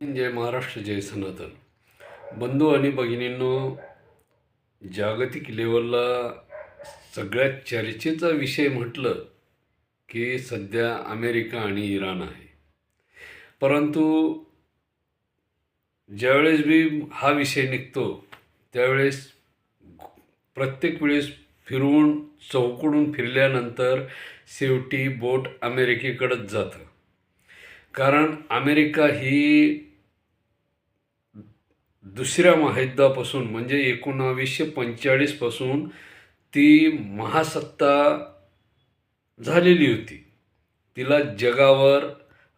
जय महाराष्ट्र, जय सनातन. बंधू आणि भगिनींनो, जागतिक लेवलला सगळ्यात चर्चेचा विषय म्हटलं की सध्या अमेरिका आणि इराण आहे. परंतु ज्यावेळेस बी हा विषय निघतो त्यावेळेस प्रत्येक वेळेस फिरवून चौकडून फिरल्यानंतर शेवटी बोट अमेरिकेकडेच जातं. कारण अमेरिका ही दुसऱ्या महायुद्धापासून म्हणजे 1945 पासून ती महासत्ता झालेली होती. तिला जगावर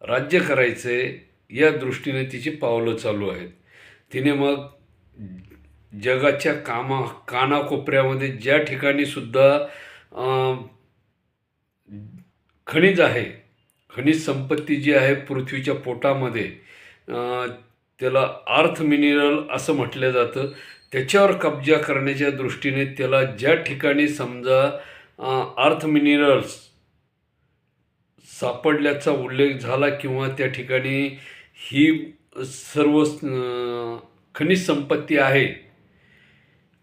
राज्य करायचे या दृष्टीने तिची पावलं चालू आहेत. तिने मग जगाच्या कानाकोपऱ्यामध्ये ज्या ठिकाणी सुद्धा खनिज आहे, खनिज संपत्ती जी आहे पृथ्वीच्या पोटामध्ये, त्याला अर्थ मिनरल असं म्हटलं जातं, त्याच्यावर कब्जा करण्याच्या दृष्टीने त्याला ज्या ठिकाणी समजा अर्थ मिनरल्स सापडल्याचा उल्लेख झाला किंवा त्या ठिकाणी ही सर्व खनिज संपत्ती आहे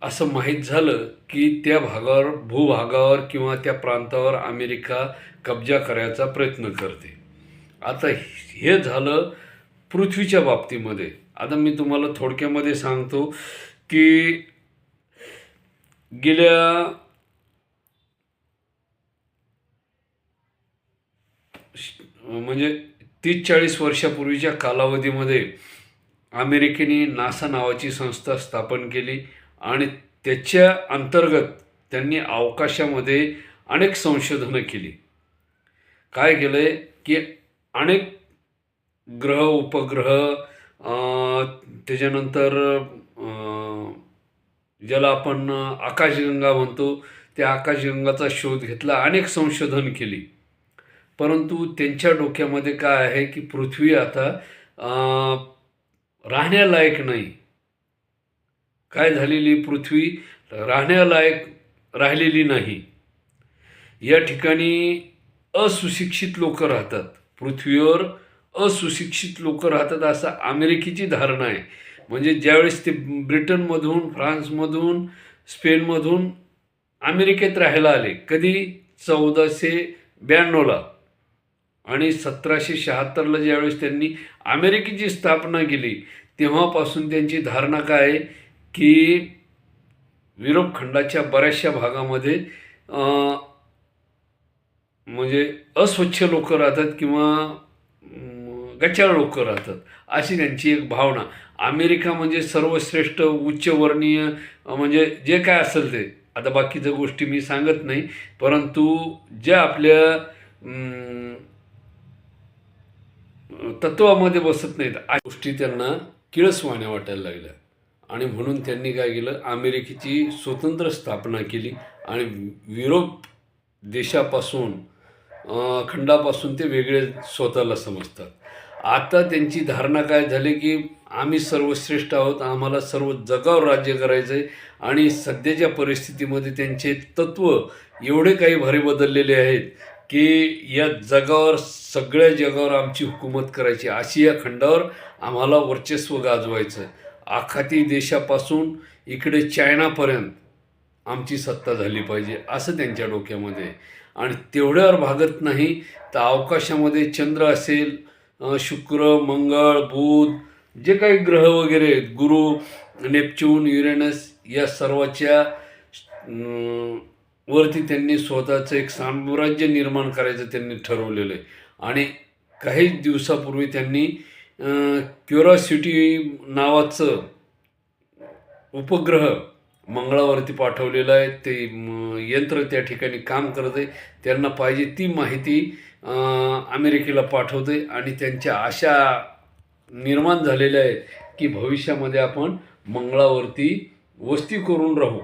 असं माहीत झालं की त्या भूभागावर किंवा त्या प्रांतावर अमेरिका कब्जा करायचा प्रयत्न करते. आता हे झालं पृथ्वीच्या बाबतीमध्ये. आता मी तुम्हाला थोडक्यामध्ये सांगतो की गेल्या म्हणजे 30-40 वर्षापूर्वीच्या कालावधीमध्ये अमेरिकेने नासा नावाची संस्था स्थापन केली आणि त्याच्या अंतर्गत त्यांनी अवकाशामध्ये अनेक संशोधनं केली. काय केलं आहे की अनेक ग्रह, उपग्रह, त्याच्यानंतर ज्याला आपण आकाशगंगा म्हणतो, त्या आकाशगंगाचा शोध घेतला, अनेक संशोधन केली. परंतु त्यांच्या डोक्यामध्ये काय आहे की पृथ्वी आता राहण्यालायक नाही. काय झालेली, पृथ्वी राहण्यालायक राहिलेली नाही. या ठिकाणी असुशिक्षित लोक राहतात, पृथ्वीवर असुशिक्षित लोक राहतात असं अमेरिकेची धारणा आहे. म्हणजे ज्यावेळेस ते ब्रिटनमधून, फ्रान्समधून, स्पेनमधून अमेरिकेत राहायला आले, कधी 1492ला, आणि 1776ला ज्यावेळेस त्यांनी अमेरिकेची स्थापना केली तेव्हापासून त्यांची धारणा काय आहे की युरोप खंडाच्या बऱ्याचशा भागामध्ये म्हणजे अस्वच्छ लोक राहतात किंवा गचाळ लोक राहतात, अशी त्यांची एक भावना. अमेरिका म्हणजे सर्वश्रेष्ठ उच्चवर्णीय, म्हणजे जे काय असेल ते, आता बाकीच्या गोष्टी मी सांगत नाही, परंतु ज्या आपल्या तत्वामध्ये बसत नाहीत अशा गोष्टी त्यांना किळसवाण्या वाटायला लागल्या. आणि म्हणून त्यांनी काय केलं, अमेरिकेची स्वतंत्र स्थापना केली आणि युरोप देशापासून, खंडापासून ते वेगळे स्वतःला समजतात. आता त्यांची धारणा काय झाली की आम्ही सर्वश्रेष्ठ आहोत, आम्हाला सर्व जगावर राज्य करायचं आहे. आणि सध्याच्या परिस्थितीमध्ये त्यांचे तत्त्व एवढे काही भारी बदललेले आहेत की या जगावर, सगळ्या जगावर आमची हुकूमत करायची, आशिया खंडावर आम्हाला वर्चस्व गाजवायचं, आखाती देशापासून इकडे चायनापर्यंत आमची सत्ता झाली पाहिजे असं त्यांच्या डोक्यामध्ये. आणि तेवढ्यावर भागत नाही तर अवकाशामध्ये चंद्र असेल, शुक्र, मंगळ, बुध, जे काही ग्रह वगैरे आहेत, गुरु, नेपच्यून, युरेनस, या सर्वाच्या वरती त्यांनी स्वतःचं एक साम्राज्य निर्माण करायचं त्यांनी ठरवलेलं आहे. आणि काही दिवसापूर्वी त्यांनी क्युरॉसिटी नावाचं उपग्रह मंगळावरती पाठवलेलं आहे. ते यंत्र त्या ठिकाणी काम करत आहे, त्यांना पाहिजे ती माहिती अमेरिकेला पाठवते आणि त्यांच्या आशा निर्माण झालेल्या आहेत की भविष्यामध्ये आपण मंगळावरती वस्ती करून राहू.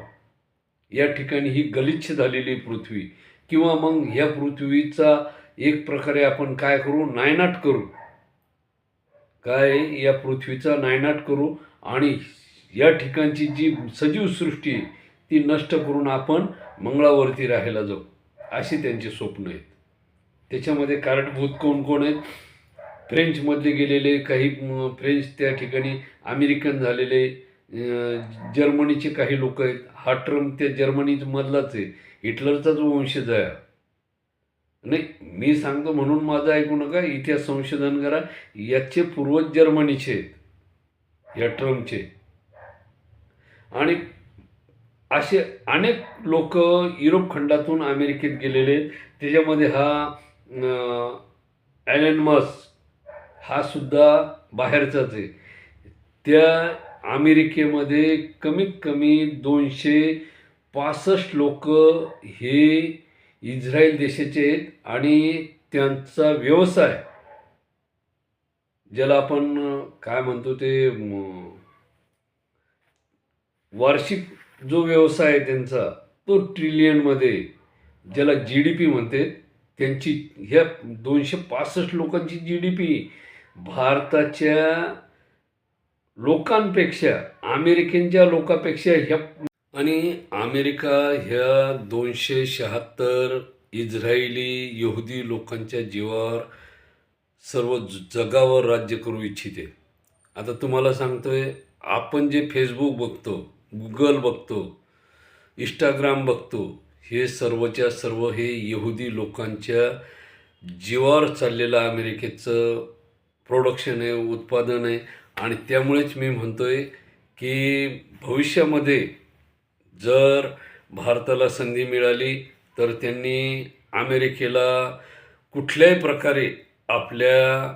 या ठिकाणी ही गलिच्छ झालेली पृथ्वी, किंवा मग ह्या पृथ्वीचा एक प्रकारे आपण काय करू, नायनाट करू, काय या पृथ्वीचा नायनाट करू आणि या ठिकाणची जी सजीव सृष्टी आहे ती नष्ट करून आपण मंगळावरती राहायला जाऊ, अशी त्यांची स्वप्न आहेत. त्याच्यामध्ये कारणीभूत कोण कोण आहेत फ्रेंचमधले गेलेले काही फ्रेंच त्या ठिकाणी अमेरिकन झालेले, जर्मनीचे काही लोक आहेत. हा ट्रम्प त्या जर्मनीमधलाच आहे, हिटलरचाच वंशज आहे. नाही, मी सांगतो म्हणून माझं ऐकू नका, इतिहास संशोधन करा. याचे पूर्वज जर्मनीचे आहेत, या ट्रम्पचे. आणि असे अनेक लोक युरोप खंडातून अमेरिकेत गेलेले. त्याच्यामध्ये ॲलन मस्क हा सुद्धा बाहेरचाच आहे. त्या अमेरिकेमध्ये कमीत कमी 265 लोक हे इस्रायल देशाचे आहेत. आणि त्यांचा व्यवसाय, ज्याला आपण काय म्हणतो ते वार्षिक जो व्यवसाय आहे त्यांचा, तो ट्रिलियनमध्ये, ज्याला जी डी पी म्हणते, त्यांची ह्या 265 लोकांची जी डी पी भारताच्या लोकांपेक्षा, अमेरिकेच्या लोकांपेक्षा ह्या. आणि अमेरिका ह्या 276 इस्रायली यहुदी लोकांच्या जीवावर सर्व जगावर राज्य करू इच्छिते. आता तुम्हाला सांगतोय, आपण जे फेसबुक बघतो, गुगल बघतो, इंस्टाग्राम बघतो, हे सर्वच्या सर्व हे यहुदी लोकांच्या जीवावर चाललेलं अमेरिकेचं प्रोडक्शन आहे, उत्पादन आहे. आणि त्यामुळेच मी म्हणतोय की भविष्यामध्ये जर भारताला संधी मिळाली तर त्यांनी अमेरिकेला कुठल्याही प्रकारे आपल्या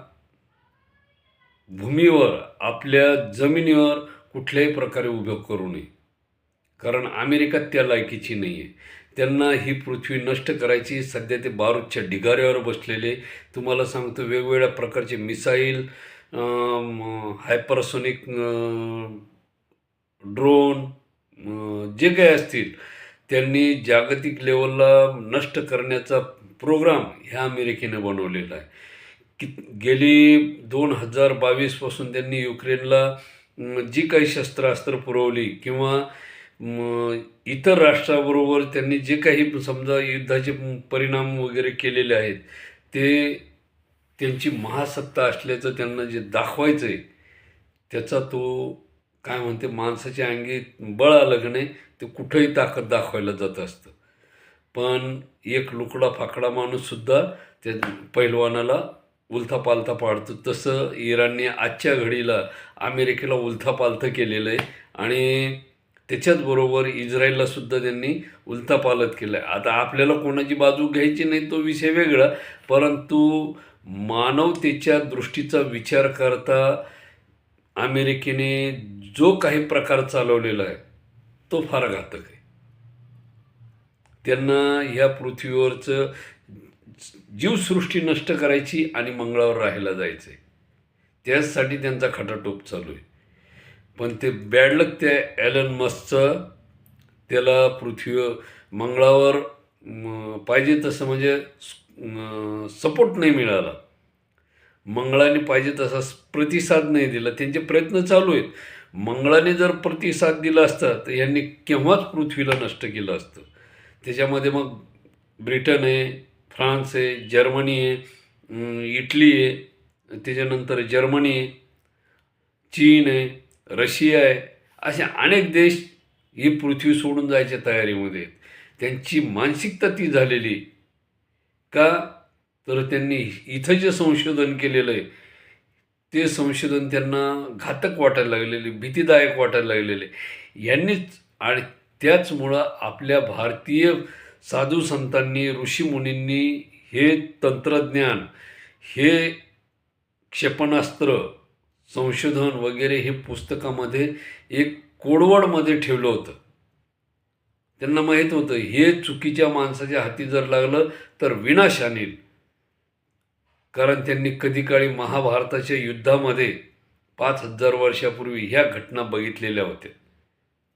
भूमीवर, आपल्या जमिनीवर कुठल्याही प्रकारे उभं करू नये. कारण अमेरिका त्या लायकीची नाही आहे. त्यांना ही पृथ्वी नष्ट करायची. सध्या ते बारूदच्या ढिगाऱ्यावर बसलेले. तुम्हाला सांगतो, वेगवेगळ्या प्रकारचे मिसाईल, हायपरसोनिक ड्रोन, जे काही असतील, त्यांनी जागतिक लेवलला नष्ट करण्याचा प्रोग्राम ह्या अमेरिकेने बनवलेला आहे. गेली 2022पासून त्यांनी युक्रेनला जी काही शस्त्रास्त्र पुरवली किंवा इतर राष्ट्राबरोबर त्यांनी जे काही समजा युद्धाचे परिणाम वगैरे केलेले आहेत, ते त्यांची महासत्ता असल्याचं त्यांना जे दाखवायचं आहे, त्याचा तो काय म्हणते, माणसाच्या अंगी बळ आलं की नाही, ते कुठंही ताकद दाखवायला जात असतं. पण एक लुकडा फाकडा माणूससुद्धा त्या पैलवानाला उलथापालथा पाडतो. तसं इराणने आजच्या घडीला अमेरिकेला उलथापालथं केलेलं आहे. आणि त्याच्याचबरोबर इस्रायललासुद्धा त्यांनी उलथापालथ केलं आहे. आता आपल्याला कोणाची बाजू घ्यायची नाही, तो विषय वेगळा. परंतु मानवतेच्या दृष्टीचा विचार करता अमेरिकेने जो काही प्रकार चालवलेला आहे, तो फार घातक आहे. त्यांना ह्या पृथ्वीवरचं जीवसृष्टी नष्ट करायची आणि मंगळावर राहायला जायचं आहे. त्याचसाठी त्यांचा खटाटोप चालू आहे. पण ते बॅडलक त्या ॲलन मस्कचं, त्याला मंगळावर पाहिजे तसं म्हणजे सपोर्ट नाही मिळाला. मंगळाने पाहिजे तसा प्रतिसाद नाही दिला. त्यांचे प्रयत्न चालू आहेत. मंगळाने जर प्रतिसाद दिला असता तर यांनी केव्हाच पृथ्वीला नष्ट केलं असतं. त्याच्यामध्ये मग ब्रिटन आहे, फ्रान्स आहे, जर्मनी आहे, इटली आहे, त्याच्यानंतर जर्मनी आहे, चीन आहे, रशिया आहे. असे अनेक देश ही पृथ्वी सोडून जायच्या तयारीमध्ये आहेत. त्यांची मानसिकता ती झालेली. का तर त्यांनी इथं जे संशोधन केलेलं आहे, ते संशोधन त्यांना घातक वाटायला लागलेले, भीतीदायक वाटायला लागलेले यांनीच. आणि त्याचमुळं आपल्या भारतीय साधू संतांनी, ऋषीमुनींनी हे तंत्रज्ञान, हे क्षेपणास्त्र संशोधन वगैरे हे पुस्तकामध्ये एक कोडवडमध्ये ठेवलं होतं. त्यांना माहीत होतं हे चुकीच्या माणसाच्या हाती जर लागलं तर विनाश आणेल. कारण त्यांनी कधी काळी महाभारताच्या युद्धामध्ये 5000 वर्षापूर्वी ह्या घटना बघितलेल्या होत्या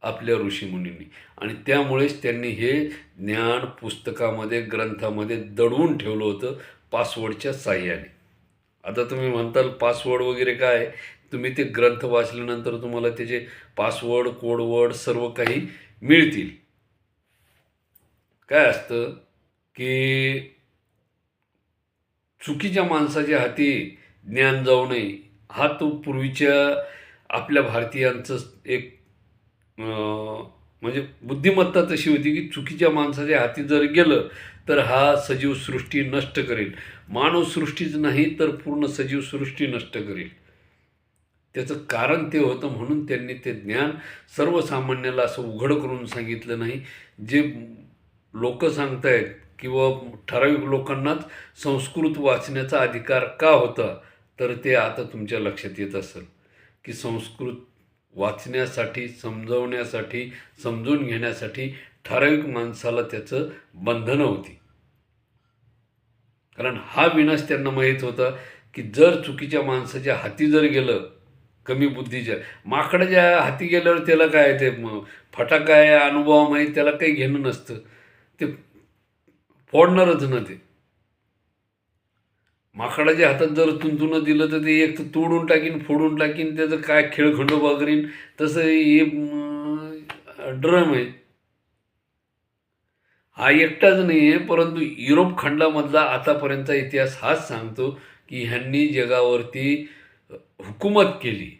आपल्या ऋषीमुनींनी. आणि त्यामुळेच त्यांनी हे ज्ञान पुस्तकामध्ये, ग्रंथामध्ये दडवून ठेवलं होतं पासवर्डच्या साह्याने. आता तुम्ही म्हणताल पासवर्ड वगैरे काय, तुम्ही ते ग्रंथ वाचल्यानंतर तुम्हाला त्याचे पासवर्ड, कोडवर्ड सर्व काही मिळतील. काय असतं की चुकीच्या माणसाच्या हाती ज्ञान जाऊ नये, हा तो पूर्वीच्या आपल्या भारतीयांचं एक म्हणजे बुद्धिमत्ता तशी होती की चुकीच्या माणसाच्या हाती जर गेलं तर हा सजीव सृष्टी नष्ट करेल. मानव सृष्टीच नाही तर पूर्ण सजीव सृष्टी नष्ट करेल. त्याचं कारण ते होतं म्हणून त्यांनी ते ज्ञान सर्वसामान्याला असं उघड करून सांगितलं नाही. जे लोक सांगतायत किंवा ठराविक लोकांनाच संस्कृत वाचण्याचा अधिकार का होता, तर ते आता तुमच्या लक्षात येत असेल की संस्कृत वाचण्यासाठी, समजवण्यासाठी, समजून घेण्यासाठी ठराविक माणसाला त्याचं बंधनं होती. कारण हा विनाश त्यांना माहीत होता की जर चुकीच्या माणसाच्या हाती जर गेलं, कमी बुद्धीच्या माकडाच्या हाती गेल्यावर त्याला काय ते फटाका आहे, अनुभव माहीत, त्याला काही घेणं नसतं, ते फोडणारच ना. ते माकडाच्या हातात जर तुंतुनं दिलं तर ते एक तर तोडून टाकीन, फोडून टाकीन, त्याचं काय खेळखंडोबा करीन. तसं हे ड्रम आहे. हा एकटाच नाही आहे, परंतु युरोप खंडामधला आतापर्यंतचा इतिहास हाच सांगतो की ह्यांनी जगावरती हुकूमत केली.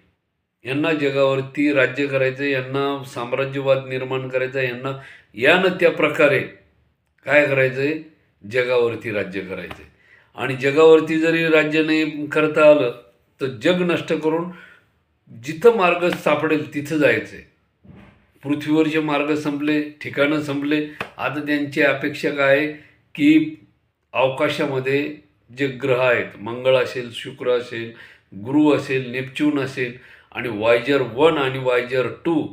यांना जगावरती राज्य करायचं, यांना साम्राज्यवाद निर्माण करायचा, यांना या न त्या प्रकारे काय करायचं आहे, जगावरती राज्य करायचं आहे. आणि जगावरती जरी राज्य नाही करता आलं तर जग नष्ट करून जिथं मार्ग सापडेल तिथं जायचं आहे. पृथ्वीवरचे मार्ग संपले, ठिकाणं संपले. आता त्यांची अपेक्षा काय आहे की अवकाशामध्ये जे ग्रह आहेत, मंगळ असेल, शुक्र असेल, गुरु असेल, नेपच्यून असेल आणि वायजर 1 आणि वायजर 2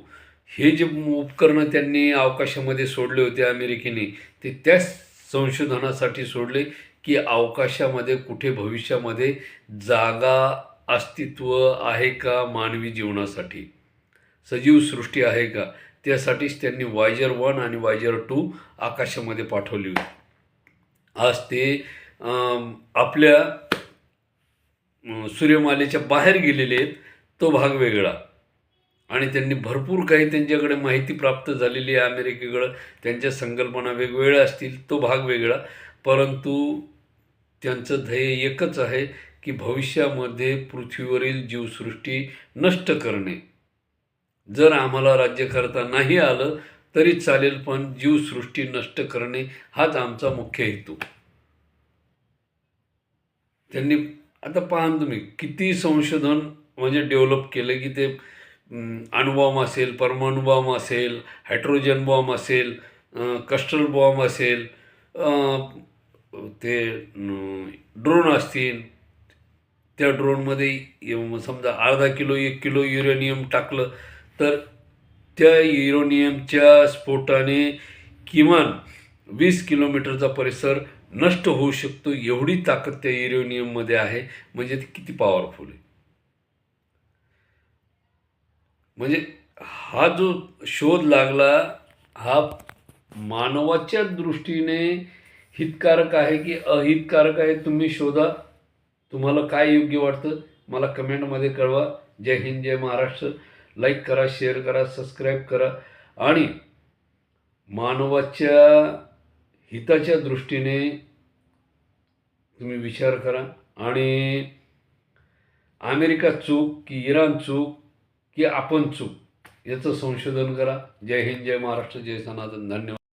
हे जे उपकरणं त्यांनी अवकाशामध्ये सोडले होते अमेरिकेने, ते त्याच संशोधनासाठी सोडले की अवकाशामध्ये कुठे भविष्यामध्ये जागा, अस्तित्व आहे का मानवी जीवनासाठी, सजीव सृष्टी आहे का, त्यासाठीच त्यांनी वायजर 1 आणि वायजर 2 आकाशामध्ये पाठवली होती. आज ते आपल्या सूर्यमालेच्या बाहेर गेलेले आहेत, तो भाग वेगळा. आणि त्यांनी भरपूर काही त्यांच्याकडे माहिती प्राप्त झालेली आहे अमेरिकेकडं. त्यांच्या संकल्पना वेगवेगळ्या असतील, तो भाग वेगळा. परंतु त्यांचं ध्येय एकच आहे की भविष्यामध्ये पृथ्वीवरील जीवसृष्टी नष्ट करणे. जर आम्हाला राज्य करता नाही आलं तरी चालेल, पण जीवसृष्टी नष्ट करणे हाच आमचा मुख्य हेतू. त्यांनी आता पहा तुम्ही किती संशोधन म्हणजे डेव्हलप केलं की ते अणुबॉम्ब असेल, परमाणु बॉम्ब असेल, हायड्रोजन बॉम्ब असेल, कस्टल बॉम्ब असेल, ते ड्रोन असतील. त्या ड्रोनमध्ये समजा अर्धा किलो 1 किलो युरेनियम टाकलं तर त्या युरेनियमच्या स्फोटाने किमान 20 किलोमीटरचा परिसर नष्ट होऊ शकतो. एवढी ताकद त्या युरेनियममध्ये आहे. म्हणजे ते किती पॉवरफुल आहे. म्हणजे हा जो शोध लागला हा मानवाच्या दृष्टीने हितकारक आहे की अहितकारक आहे, तुम्ही शोधा. तुम्हाला काय योग्य वाटतं मला कमेंटमध्ये कळवा. जय हिंद, जय महाराष्ट्र. लाईक करा, शेअर करा, सबस्क्राईब करा आणि मानवाच्या हिताच्या दृष्टीने तुम्ही विचार करा. आणि अमेरिका चूक की इराण चूक की आपण चूक याचं संशोधन करा. जय हिंद, जय महाराष्ट्र, जय सनातन. धन्यवाद.